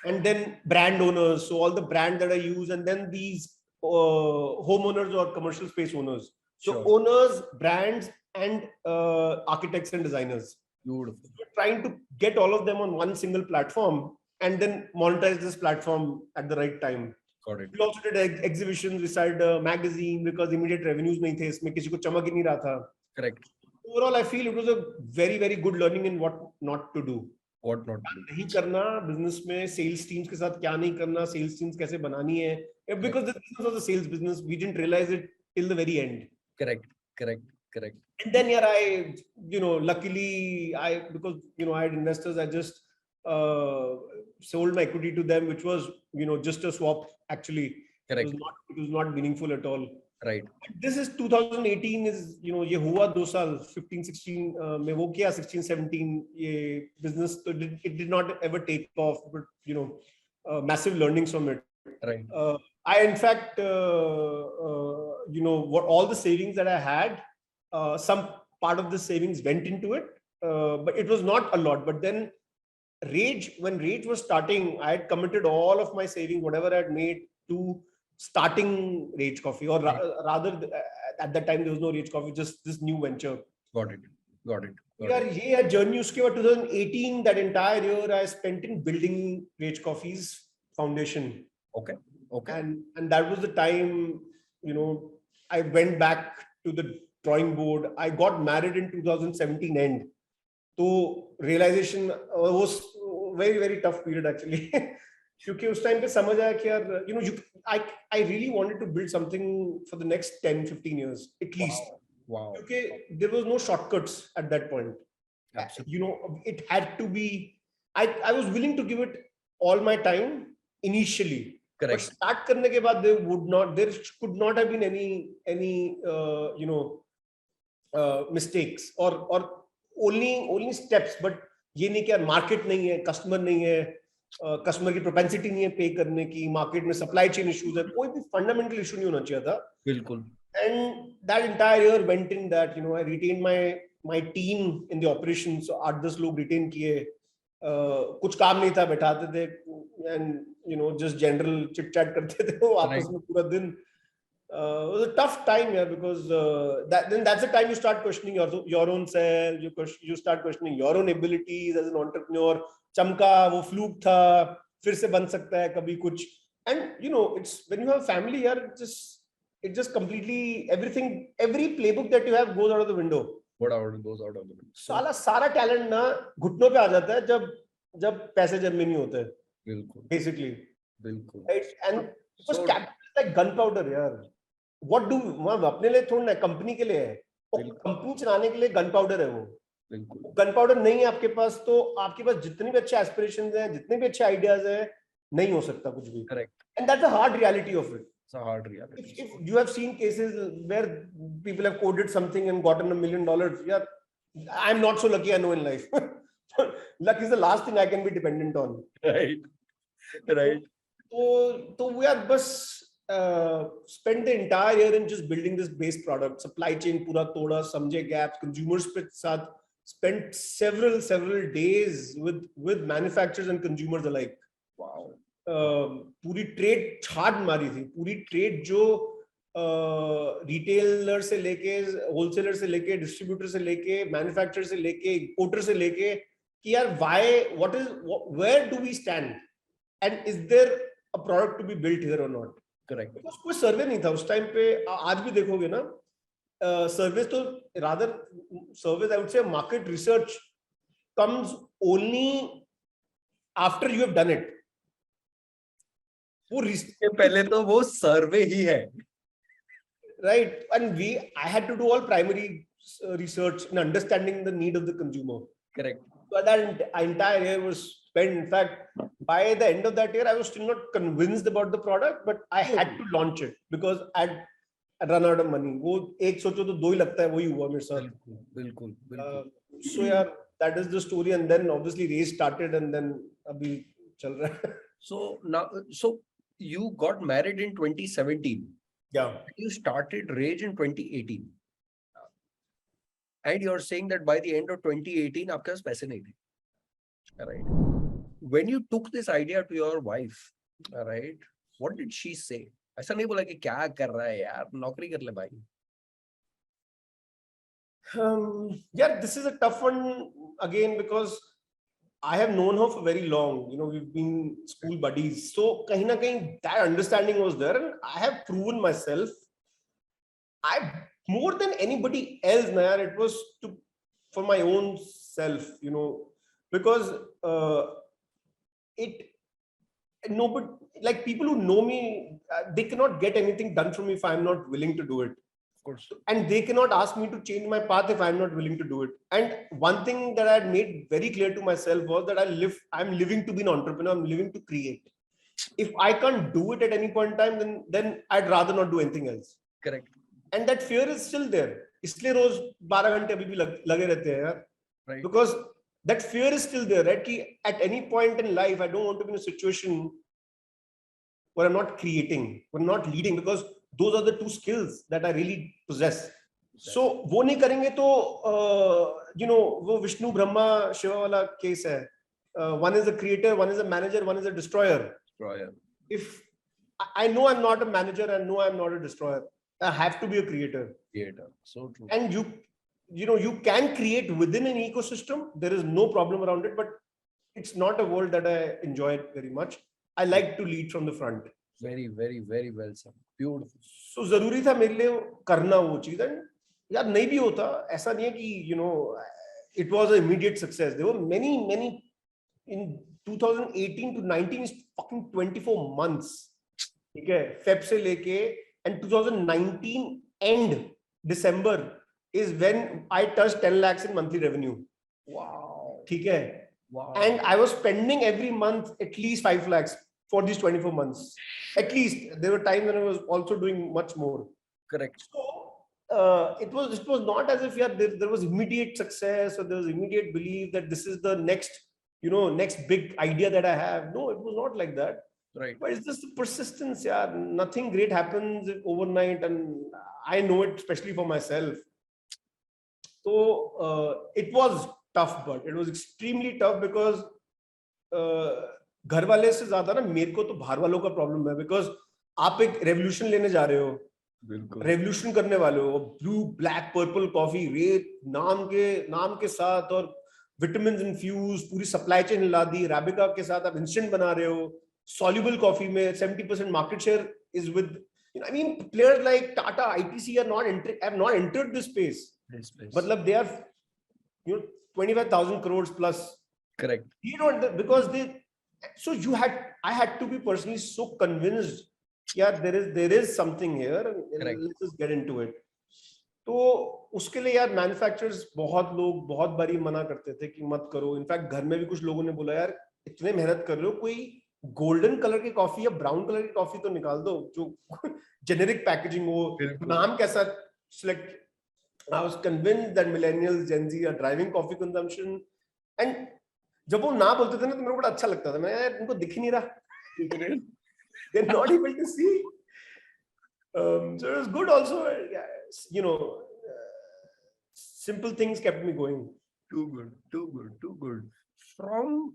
and then brand owners. So all the brands that I use, and then these homeowners or commercial space owners. So owners, brands, and architects and designers. Beautiful. We're trying to get all of them on one single platform and then monetize this platform at the right time. Got it. We also did exhibitions. We started a magazine because immediate revenues nahi the. Isme kisi ko chamak hi nahi raha tha. Correct. Overall, I feel it was a very, very good learning in what not to do. What not to do. नहीं करना business में sales teams के साथ क्या नहीं करना, sales teams कैसे बनानी है. Because the business was a sales business, we didn't realize it till the very end. Correct. And then here luckily because I had investors, I just sold my equity to them, which was just a swap actually. Correct. It was not meaningful at all. Right. This is 2018 is ये हुआ 2 साल 15-16 में वो किया 16-17 ये business it did not ever take off, but massive learnings from it. Right. I in fact what all the savings that I had, some part of the savings went into it, but it was not a lot. But then when Rage was starting, I had committed all of my savings, whatever I had made, to starting Rage Coffee, or rather at that time there was no Rage Coffee, just this new venture. Got it. Yeah, journey uske बाद 2018, that entire year I spent in building Rage Coffee's foundation. Okay. And that was the time I went back to the drawing board. I got married in 2017 end. So realization was very, very tough period actually. क्योंकि उस time पे समझ आया कि यार I really wanted to build something for the next 10-15 years at least. Wow. Okay, there was no shortcuts at that point. Absolutely. It had to be. I was willing to give it all my time initially. Correct. But start करने के बाद there could not have been any mistakes or only steps. But ये नहीं कि market नहीं है, customer नहीं है. कस्टमर की प्रोपेंसिटी नहीं है पे करने की, मार्केट में सप्लाई चेन इश्यूज है, कोई भी फंडामेंटल इशू नहीं होना चाहिए था. बिल्कुल. And that entire year went in that I retain my team in the operations. 8-10 लोग रिटेन किए. कुछ काम नहीं था, बैठाते थे and just general chit chat करते थे वो आपस में पूरा दिन. It was a tough time, yeah, because that's the time you start questioning your own self. You start questioning your own abilities as an entrepreneur. चमका वो फ्लूक था, फिर से बन सकता है कभी कुछ. And it's when you have family, यार, it just completely every playbook that you have goes out of the window. Goes out of the window. सारा टैलेंट ना घुटनों पे आ जाता है जब पैसे जब में नहीं होते हैं. बिल्कुल. Basically. बिल्कुल. And because capital is like gunpowder, यार. What do अपने लिए थोड़ा ना, कंपनी के लिए है. कंपनी चलाने के लिए गनपाउडर है वो. गनपाउडर नहीं है आपके पास तो आपके पास जितने भी अच्छे एस्पिरेशंस हैं, जितने भी अच्छे आइडियाज हैं, नहीं हो सकता कुछ भी. Correct. And that's the hard reality of it. It's a hard reality. If you have seen cases where people have coded something and gotten $1 million, यार, I am not so lucky I know in life. Luck is the last thing I can be dependent on. Right. तो we are बस spent the entire year in just building this base product. Supply chain पूरा तोड़ा, समझे gaps, consumers पे साथ. Spent several days with manufacturers and consumers alike. Wow. पूरी trade छाट मारी थी. पूरी ट्रेड जो रिटेलर से लेके, होलसेलर से लेके, डिस्ट्रीब्यूटर से लेके, मैन्युफैक्चरर से लेके, इंपोर्टर से लेके, कि यार where do we stand and is there a product to be built here or not? Correct. Because कोई सर्वे नहीं था उस टाइम पे. आज भी देखोगे ना, सर्विस तो rather service, I would say market research comes only after you have done it. वो पहले तो वो सर्वे ही है. right? And I had to do all primary research in understanding the need of the consumer. Correct. So that entire year was spent. In fact, by the end of that year, I was still not convinced about the product, but I had to launch it because I'd run out of money. वो एक सोचो तो दो ही लगता है, वही हुआ मेरे साथ. बिल्कुल, बिल्कुल. So yeah, that is the story, and then obviously race started, and then अभी चल रहा है. So now, so you got married in 2017. Yeah. You started Rage in 2018. And you're saying that by the end of 2018, आपके पास पैसे नहीं थे. Right. When you took this idea to your wife, right, what did she say? ऐसा नहीं बोला कि क्या कर रहा है यार, नौकरी कर ले भाई. Yeah, this is a tough one again because I have known her for very long. You know, we've been school buddies. So kahin na kahin that understanding was there, and I have proven myself. More than anybody else, Nayar, it was for my own self, you know, because nobody, like people who know me, they cannot get anything done from me if I'm not willing to do it. Of course. And they cannot ask me to change my path if I'm not willing to do it. And one thing that I had made very clear to myself was that I'm living to be an entrepreneur. I'm living to create. If I can't do it at any point in time, then I'd rather not do anything else. Correct. And that fear is still there. इसलिए रोज 12 घंटे अभी भी लगे रहते हैं यार. Right. Because that fear is still there, right? At any point in life, I don't want to be in a situation where I'm not creating, where I'm not leading, because those are the two skills that I really possess. So वो नहीं करेंगे तो you know, वो विष्णु ब्रह्मा शिवा वाला case है. One is a creator, one is a manager, one is a destroyer. If I know I'm not a manager, I know I'm not a destroyer, I have to be a creator. So true. And you know, you can create within an ecosystem. There is no problem around it, but it's not a world that I enjoy very much. I like to lead from the front. Very, very, very well said. Beautiful. So जरूरी था मेरे लिए करना वो चीज. And यार नहीं भी होता, ऐसा नहीं है कि you know, it was an immediate success. There were many in 2018 to 19 is fucking 24 months. ठीक है, Feb से लेके, and 2019 end December is when I touched 10 lakhs in monthly revenue. Wow. ठीक है. Wow. And I was spending every month at least 5 lakhs for these 24 months. At least there were times when I was also doing much more. Correct. So it was not as if there was immediate success or there was immediate belief that this is the next big idea that I have. No, it was not like that. Right. But it's just the persistence. Yeah, nothing great happens overnight, and I know it, especially for myself. So it was tough, but it was extremely tough because घर वाले से ज्यादा ना मेरे को तो बाहर वालों का प्रॉब्लम है, because आप एक रेवोल्यूशन लेने जा रहे हो, रेवोल्यूशन करने वाले हो, blue black purple coffee rate नाम के साथ और विटामिन इन्फ्यूज पूरी सप्लाई चेन हिला दी, अरेबिका के साथ आप इंस्टेंट बना रहे हो, soluble coffee में 70% market share is with, you know, I mean, players like Tata, ITC have not entered this space. Matlab they are, you know, 25,000 crores plus. Correct. You know, because I had to be personally so convinced, yeah, there is something here, and let's just get into it. तो उसके लिए यार manufacturers बहुत बारी मना करते थे कि मत करो. इनफैक्ट घर में भी कुछ लोगों ने बोला यार इतने मेहनत कर रहे हो, कोई गोल्डन कलर की कॉफी या ब्राउन कलर की कॉफी तो निकाल दो जो जेनेरिक पैकेजिंग हो, नाम कैसा select. I was convinced that millennials, Gen Z are driving coffee consumption, and जब वो ना बोलते थे ना तो मेरे को बड़ा अच्छा लगता था. मैं यार उनको दिख ही नहीं रहा. They're not able to see. So it was good also. You know, simple things kept me going. Too good. From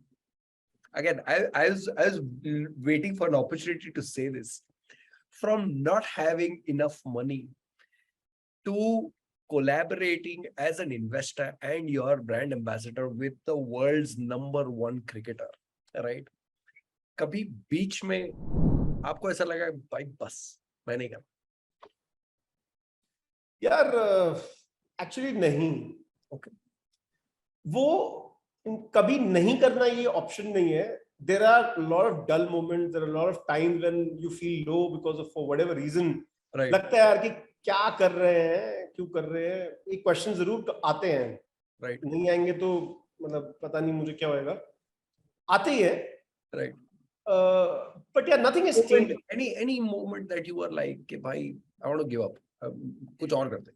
again, I was waiting for an opportunity to say this. From not having enough money to collaborating as an investor and your brand ambassador with the world's #1 cricketer, right? कभी बीच में आपको ऐसा लगा भाई बस मैं नहीं कर यार? एक्चुअली नहीं. ओके. वो कभी नहीं करना ये ऑप्शन नहीं है. There are a lot of dull moments. There are a lot of times when you feel low because of for whatever reason. Right. लगता है यार कि क्या कर रहे हैं, क्यों कर रहे हैं, एक क्वेश्चन जरूर तो आते हैं, right, नहीं आएंगे तो मतलब पता नहीं मुझे क्या होएगा, आते ही है. right. But yeah, nothing has Moment, changed. any moment that you were like कि भाई I want to give up, कुछ और करते.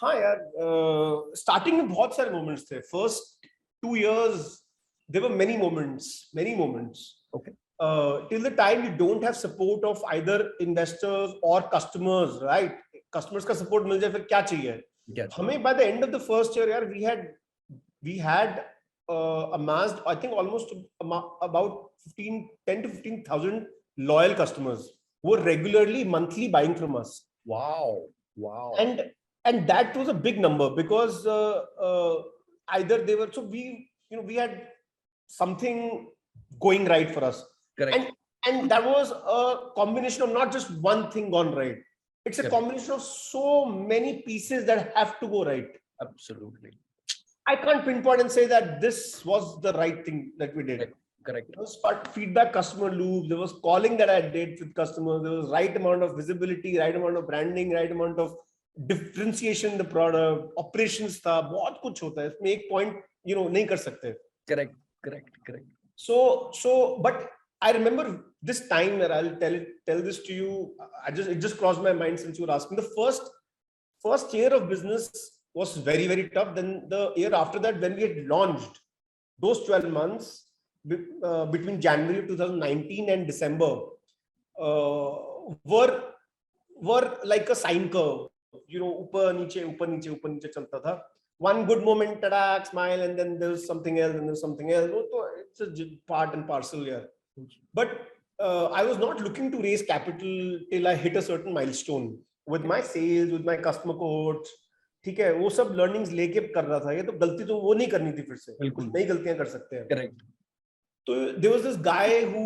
हाँ यार, स्टार्टिंग में बहुत सारे मोमेंट्स थे. First 2 years there were many moments. Okay. Till the time you don't have support of either investors or customers, right? Customers का support मिल जाए फिर क्या चाहिए? हमें by the end of the first year यार we had amassed I think almost about 10 to 15,000 loyal customers who were regularly monthly buying from us. Wow. And that was a big number because either they were, so we had something going right for us. Correct. And that was a combination of not just one thing gone right. It's a Correct. combination of so many pieces that have to go right. Absolutely. I can't pinpoint and say that this was the right thing that we did. Correct. There was feedback customer loop. There was calling that I did with customers. There was right amount of visibility, right amount of branding, right amount of differentiation in the product. Operations था, बहुत कुछ होता है. इसमें एक point नहीं कर सकते. Correct. So, but I remember this time that I'll tell this to you. It just crossed my mind since you were asking. The first year of business was very, very tough. Then the year after that, when we had launched, those 12 months between January of 2019 and December were like a sine curve. ऊपर नीचे चलता था. One good moment, tada, smile, and then there's something else, and there's something else. It's a part and parcel here. But I was not looking to raise capital till I hit a certain milestone with my sales, with my customer cohorts. ठीक है, वो सब learnings लेके कर रहा था. ये तो गलती तो वो नहीं करनी थी फिर से. कुछ नई गलतियां कर सकते हैं. Correct. So there was this guy who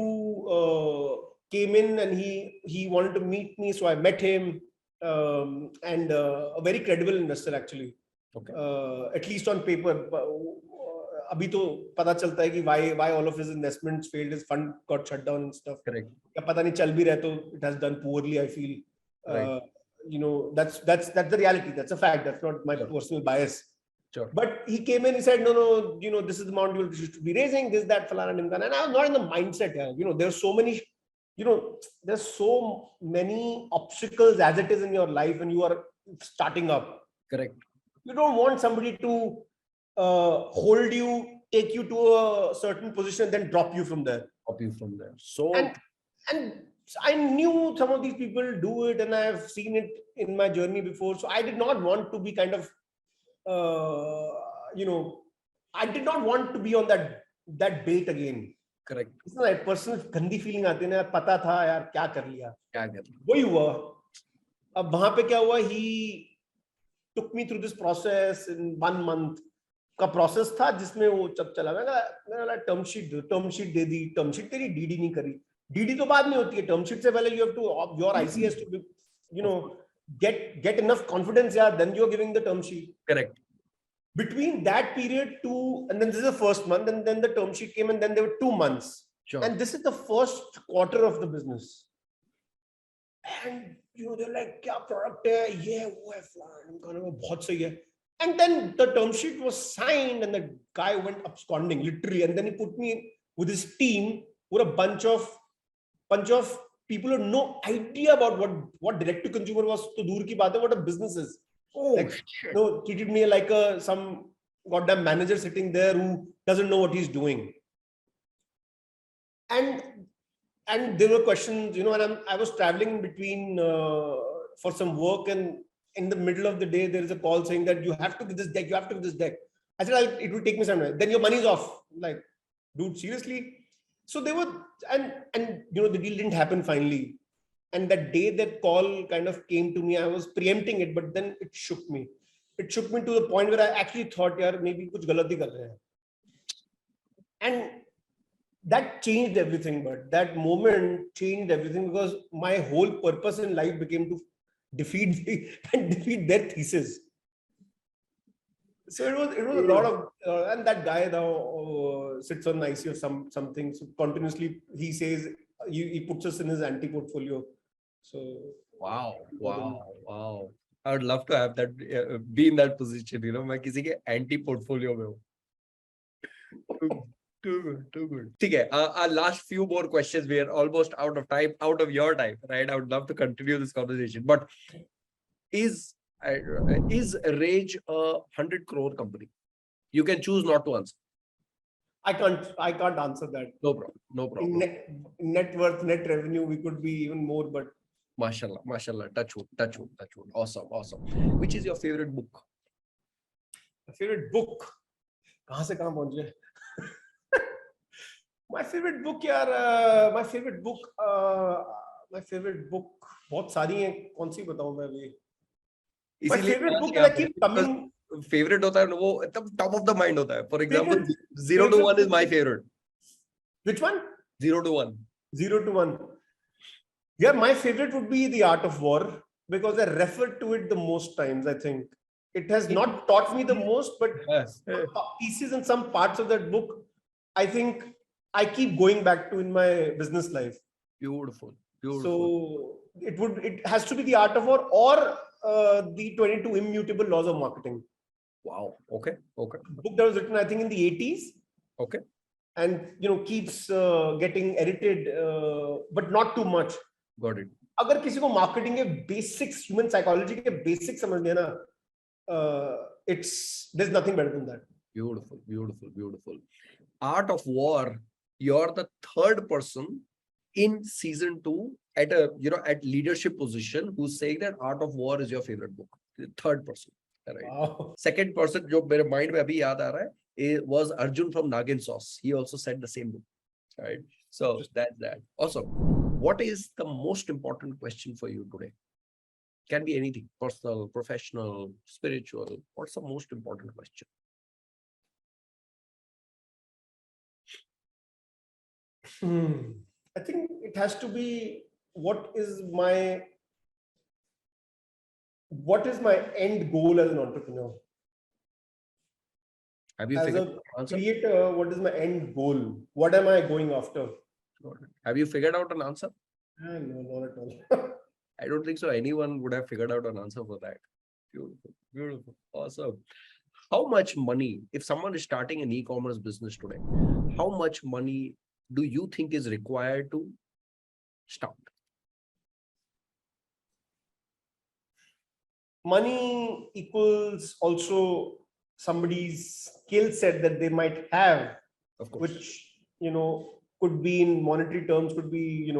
came in and he wanted to meet me, so I met him, and a very credible investor actually. Okay. At least on paper. अभी तो पता चलता है कि why all of his investments failed, his fund got shut down and stuff. Correct. या पता नहीं चल भी रहा तो it has done poorly, I feel. Right. That's the reality. That's a fact. That's not my personal bias. Sure. But he came in, he said, no, this is the amount you should be raising, this, that, falana, dimkana. And I was not in the mindset. There's so many, there's so many obstacles as it is in your life when you are starting up. Correct. You don't want somebody to hold you, take you to a certain position, then drop you from there. So, and I knew some of these people do it, and I have seen it in my journey before. So I did not want to be kind of, I did not want to be on that bait again. Correct. It's not like personal गंदी feeling आती है ना, पता था यार क्या कर लिया. वही हुआ. अब वहां पे क्या हुआ? He took me through this process in 1 month. का process था जिसमें वो जब चला मैं term sheet दे दी. Term sheet तेरी DD नहीं करी. DD तो बाद में होती है. Term sheet से पहले you have to, your IC has to be, get enough confidence, yeah, then you're giving the term sheet. Correct. Between that period and then this is the first month, and then the term sheet came, and then there were 2 months. Sure. And this is the first quarter of the business. And they're like, kya product hai? Yeah, wo hai flan, bahut sahi hai. And then the term sheet was signed, and the guy went absconding, literally. And then he put me with his team, with a bunch of people who had no idea about what direct to consumer was. To dur ki baat hai, what a business is. Oh, like, treated me like some goddamn manager sitting there who doesn't know what he's doing. And there were questions, and I was traveling between for some work, and in the middle of the day there is a call saying that you have to give this deck, I said, it will take me some time. Then your money's off. Like, dude, seriously? So they were, and the deal didn't happen finally. And that day that call kind of came to me, I was preempting it, but then it shook me. It shook me to the point where I actually thought, yaar, maybe kuch galati kar rahe hain. And that changed everything, but that moment changed everything, because my whole purpose in life became to defeat their thesis. So it was a lot of, and that guy now sits on IC or something. So continuously he says, he puts us in his anti-portfolio. So Wow. I would love to have that, be in that position. मैं किसी के anti portfolio में हूँ. Too good. ठीक है. Our last few more questions. We are almost out of time, out of your time, right? I would love to continue this conversation, but is Rage a 100 crore company? You can choose not to answer. I can't answer that. No problem. In net worth, net revenue, we could be even more, but Mashallah. Touch wood. Awesome. Which is your favorite book? my favorite book. कहाँ से कहाँ पहुँच गए? My favorite book, यार. My favorite book. बहुत सारी हैं. कौन सी बताऊँ मैं अभी? My favorite book that I keep coming. Favorite होता है ना, वो एकदम top of the mind होता है. For example, 0 to 1 is my favorite. Which one? 0 to 1. 0 to 1. Yeah, my favorite would be The Art of War, because I refer to it the most times. I think it has not taught me the most, but pieces and some parts of that book, I think I keep going back to in my business life. Beautiful. So it has to be The Art of War or the 22 Immutable Laws of Marketing. Wow. Okay. Book that was written, I think, in the 80s. Okay. And keeps getting edited, but not too much. Got it. अगर किसी को marketing के basics, human psychology के basics समझ लिया ना, there's nothing better than that. Beautiful. Art of War. You're the third person in season 2 at a at leadership position who's saying that Art of War is your favorite book. The third person. Right. Wow. Second person जो मेरे mind में अभी याद आ रहा है, it was Arjun from Nagin Sauce. He also said the same book. Right. So that's that. Awesome. What is the most important question for you today? Can be anything, personal, professional, spiritual. What's the most important question? I think it has to be, what is my end goal as an entrepreneur? Have you as figured a answer? Creator, what is my end goal? What am I going after? Have you figured out an answer? No, not at all. I don't think so. Anyone would have figured out an answer for that. Beautiful. Awesome. How much money, if someone is starting an e-commerce business today, how much money do you think is required to start? Money equals also somebody's skill set that they might have, of course, which could be in monetary terms, could be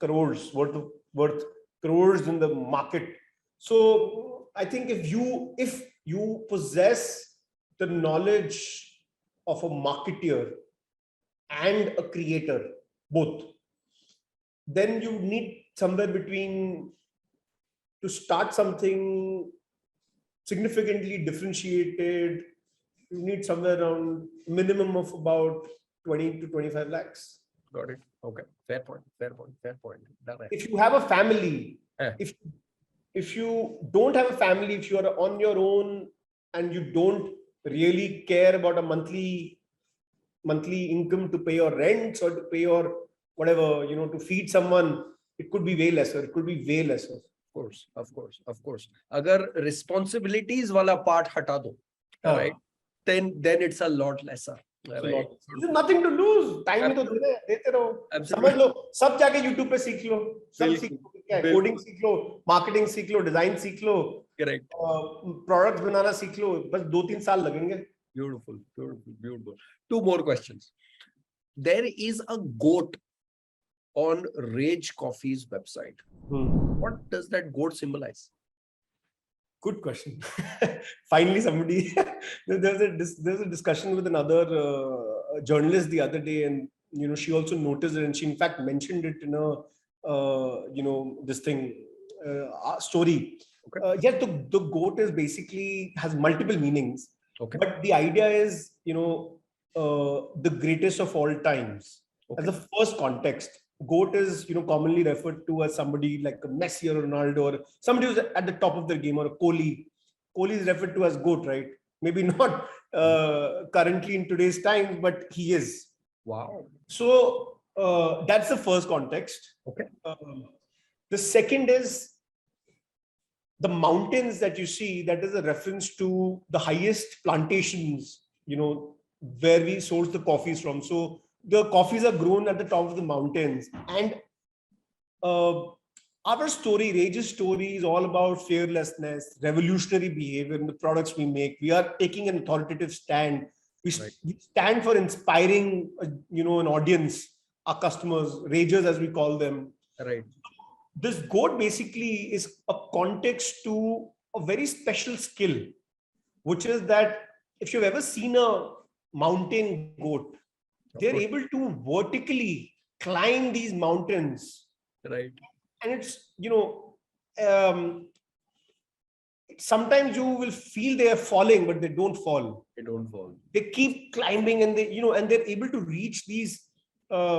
crores worth crores in the market. So I think if you possess the knowledge of a marketer and a creator, both, then you need somewhere between, to start something significantly differentiated, you need somewhere around minimum of about 20 to 25 lakhs. Got it. Okay. Fair point. If you have a family, if you don't have a family, if you are on your own and you don't really care about a monthly income to pay your rents or to pay your whatever, to feed someone, it could be way lesser. Of course. Agar responsibilities wala part hata do, right? Then it's a lot lesser. Right? There's nothing to lose. Time में तो देते रहो. समझ लो, सब जाके YouTube पे सीख लो. सब सीख लो. क्या है? Coding सीख लो, marketing सीख लो, design सीख लो. Correct. Products बनाना सीख लो. बस 2-3 साल लगेंगे. Beautiful. 2 more questions. There is a goat on Rage Coffee's website. What does that goat symbolize? Good question. Finally, somebody. There's a discussion with another journalist the other day, and she also noticed it, and she in fact mentioned it in a this thing story. Okay. Yes, the goat is basically has multiple meanings. Okay. But the idea is the greatest of all times. Okay. As the first context. GOAT is commonly referred to as somebody like a Messi or Ronaldo, or somebody who's at the top of their game, or a Kohli. Kohli is referred to as GOAT, right? Maybe not currently in today's times, but he is. Wow. So that's the first context. Okay. The second is the mountains that you see. That is a reference to the highest plantations, where we source the coffees from. So the coffees are grown at the top of the mountains. And our story, Rage's story, is all about fearlessness, revolutionary behavior in the products we make. We are taking an authoritative stand. We stand for inspiring, an audience, our customers, Ragers as we call them. Right. This goat basically is a context to a very special skill, which is that if you've ever seen a mountain goat, they're able to vertically climb these mountains. Right. And it's, sometimes you will feel they are falling, but they don't fall. They don't fall. They keep climbing, and and they're able to reach these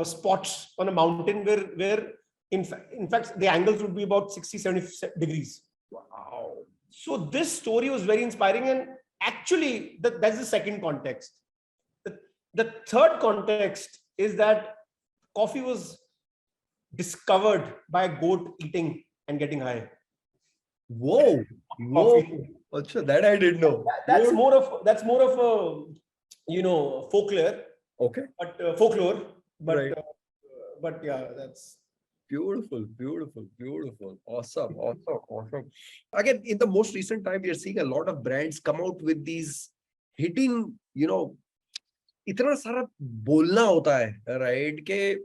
spots on a mountain where in fact, the angles would be about 60, 70 degrees. Wow. So this story was very inspiring. And actually, that's the second context. The third context is that coffee was discovered by a goat eating and getting high. Whoa. Also, that I didn't know. That's more of a folklore. Okay. But folklore. But Right. But yeah, that's beautiful. Awesome. Again, in the most recent time, we are seeing a lot of brands come out with these hitting, इतना सारा बोलना होता है, right? के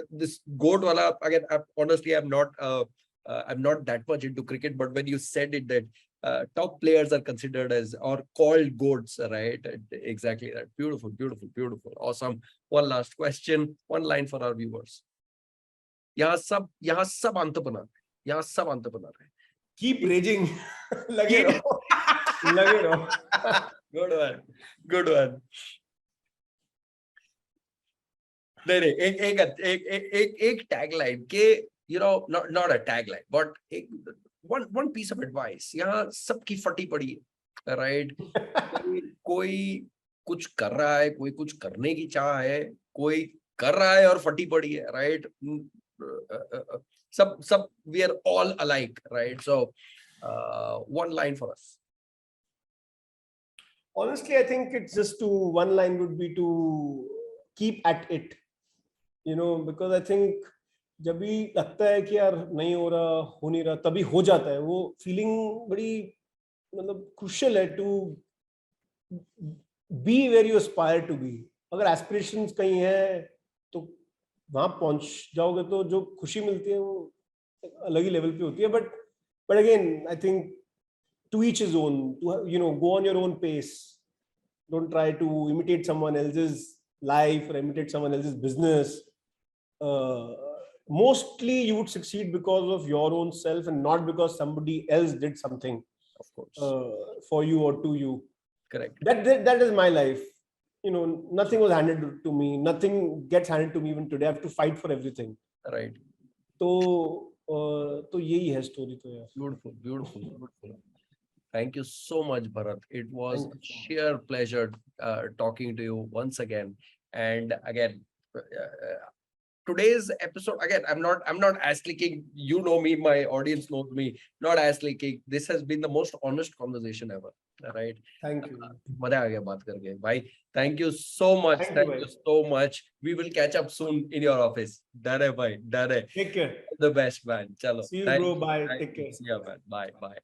this goat wala, again, honestly, I'm not that much into cricket, but when you said it that top players are considered as or called goats, right? Exactly that. Beautiful. Awesome. One last question, one line for our viewers. यहाँ सब entrepreneur है. Keep raging. लगे रहो. Good one. नहीं एक tagline के not a tagline, but one piece of advice. यहाँ सबकी फटी पड़ी है, right? कोई कुछ कर रहा है, कोई कुछ करने की चाह है, कोई कर रहा है और फटी पड़ी है, right? सब we are all alike, right? So one line for us. Honestly, I think it's one line would be to keep at it, because I think जब भी लगता है कि यार नहीं हो नहीं रहा, तभी हो जाता है. वो feeling बड़ी crucial है to be where you aspire to be. अगर aspirations कहीं है तो वहां पहुंच जाओगे तो जो खुशी मिलती है वो अलग ही लेवल पे होती है. But again, I think to each his own. Go on your own pace. Don't try to imitate someone else's life or imitate someone else's business. Mostly you would succeed because of your own self and not because somebody else did something, of course, for you or to you. Correct. That is my life. Nothing was handed to me. Nothing gets handed to me even today. I have to fight for everything. Right. तो यही है story तो यार. Beautiful. Thank you so much, Bharat. It was sheer pleasure talking to you once again. And again, today's episode, again, I'm not ass licking. You know me, my audience knows me. Not ass licking. This has been the most honest conversation ever. Right? Thank you. मजा आ गया बात करके, भाई. Thank you so much. Thank you so much. We will catch up soon in your office. Done है भाई. Done है. Take care. The best, man. Chalo. See you, bro. Bye. Take care. See you, man. Bye.